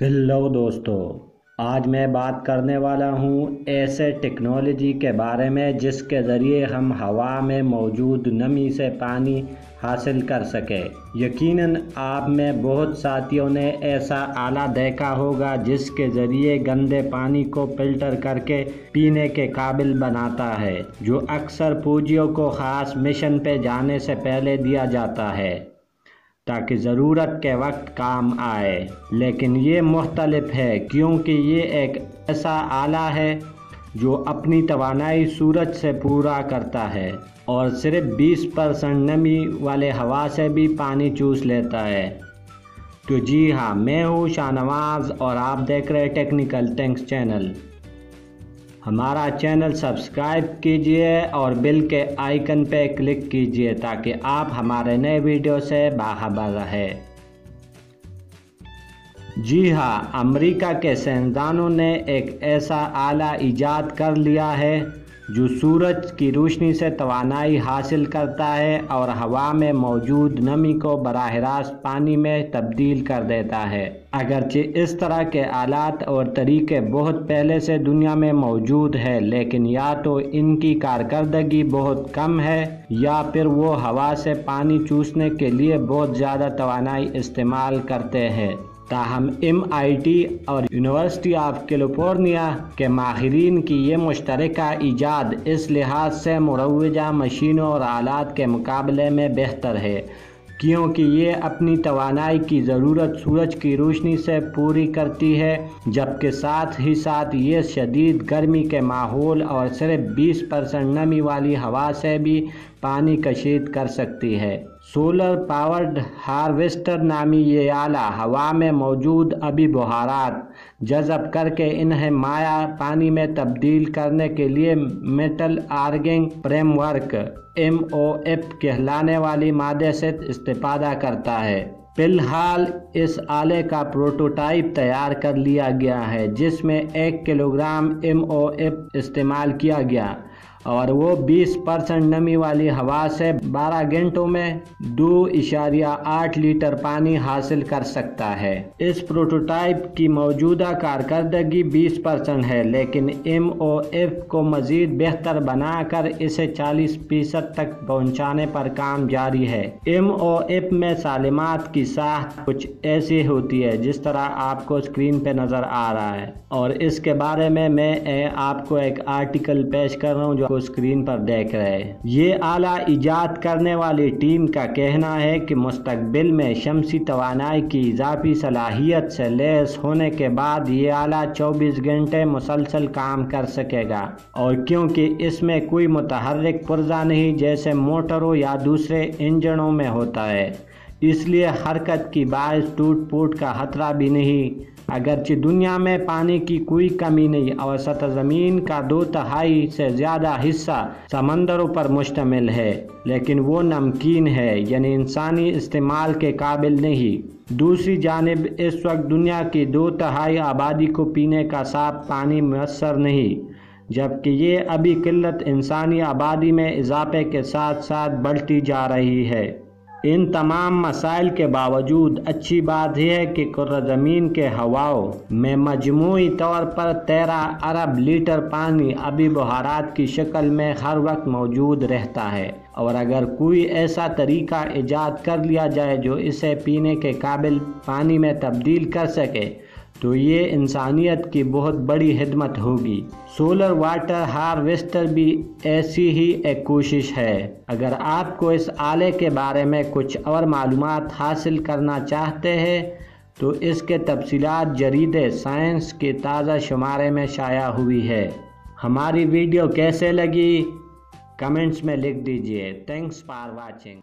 Hello दोस्तों, आज मैं बात करने वाला हूँ ऐसे टेक्नोलॉजी के बारे में जिसके ज़रिए हम हवा में मौजूद नमी से पानी हासिल कर सकें। यकीनन आप में बहुत साथियों ने ऐसा आला देखा होगा जिसके ज़रिए गंदे पानी को फ़िल्टर करके पीने के काबिल बनाता है, जो अक्सर फौजियों को ख़ास मिशन पे जाने से पहले दिया जाता है ताकि ज़रूरत के वक्त काम आए। लेकिन ये मुख्तलिफ है क्योंकि ये एक ऐसा आला है जो अपनी तवानाई सूरज से पूरा करता है और सिर्फ 20% नमी वाले हवा से भी पानी चूस लेता है। तो जी हाँ, मैं हूँ शाहनवाज और आप देख रहे टेक्निकल थिंग्स चैनल। हमारा चैनल सब्सक्राइब कीजिए और बेल के आइकन पे क्लिक कीजिए ताकि आप हमारे नए वीडियो से बाखबर रहे। जी हाँ, अमेरिका के साइंसदानों ने एक ऐसा आला इजाद कर लिया है जो सूरज की रोशनी से तवानाई हासिल करता है और हवा में मौजूद नमी को बराह रास्त पानी में तब्दील कर देता है। अगरचे इस तरह के आलात और तरीके बहुत पहले से दुनिया में मौजूद है, लेकिन या तो इनकी कारकर्दगी बहुत कम है या फिर वो हवा से पानी चूसने के लिए बहुत ज़्यादा तवानाई इस्तेमाल करते हैं। ताहम MIT और यूनिवर्सिटी ऑफ कैलिफोर्निया के माहिरीन की ये मुश्तरका इजाद इस लिहाज से मुरव्वजा मशीनों और आलात के मुकाबले में बेहतर है क्योंकि ये अपनी तवानाई की ज़रूरत सूरज की रोशनी से पूरी करती है, जबकि साथ ही साथ ये शदीद गर्मी के माहौल और सिर्फ 20% नमी वाली हवा से भी पानी कशीद कर सकती है। सोलर पावर्ड हार्वेस्टर नामी ये आला हवा में मौजूद आबी बुहारात जज़ब करके इन्हें माया पानी में तब्दील करने के लिए मेटल आर्गिंग फ्रेमवर्क MOF कहलाने वाली मादे से इस्तेफादा करता है। फिलहाल इस आले का प्रोटोटाइप तैयार कर लिया गया है जिसमें 1 किलोग्राम MOF इस्तेमाल किया गया और वो 20% नमी वाली हवा से 12 घंटों में 2.8 लीटर पानी हासिल कर सकता है। इस प्रोटोटाइप की मौजूदा कारकर्दगी 20% है, लेकिन MOF को मज़ीद बेहतर बनाकर इसे 40% तक पहुंचाने पर काम जारी है। MOF में सालिमात की साख कुछ ऐसी होती है जिस तरह आपको स्क्रीन पे नज़र आ रहा है और इसके बारे में मैं आपको एक आर्टिकल पेश कर रहा हूँ जो स्क्रीन पर देख रहे हैं। ये आला इजाद करने वाली टीम का कहना है कि मुस्तकबिल में शमसी तवानाई की इजाफी सलाहियत से लैस होने के बाद ये आला 24 घंटे मुसलसल काम कर सकेगा और क्योंकि इसमें कोई मुतहर्रिक पुर्जा नहीं जैसे मोटरों या दूसरे इंजनों में होता है, इसलिए हरकत की बायस टूट फूट का खतरा भी नहीं। अगरचे दुनिया में पानी की कोई कमी नहीं और सतह ज़मीन का 2/3 से ज़्यादा हिस्सा समंदरों पर मुश्तमिल है, लेकिन वो नमकीन है, यानी इंसानी इस्तेमाल के काबिल नहीं। दूसरी जानिब इस वक्त दुनिया की 2/3 आबादी को पीने का साफ पानी मैसर नहीं, जबकि ये अभी किल्लत इंसानी आबादी में इजाफे के साथ साथ बढ़ती जा रही है। इन तमाम मसाइल के बावजूद अच्छी बात यह है कि कुर्रा ज़मीन के हवाओं में मजमूई तौर पर 13 अरब लीटर पानी आबी बुहारात की शक्ल में हर वक्त मौजूद रहता है और अगर कोई ऐसा तरीका इजाद कर लिया जाए जो इसे पीने के काबिल पानी में तब्दील कर सके तो ये इंसानियत की बहुत बड़ी खिदमत होगी। सोलर वाटर हार्वेस्टर भी ऐसी ही एक कोशिश है। अगर आपको इस आले के बारे में कुछ और मालूमात हासिल करना चाहते हैं तो इसके तफसीलात जरीदे साइंस के ताज़ा शुमारे में शाया हुई है। हमारी वीडियो कैसे लगी कमेंट्स में लिख दीजिए। Thanks for watching.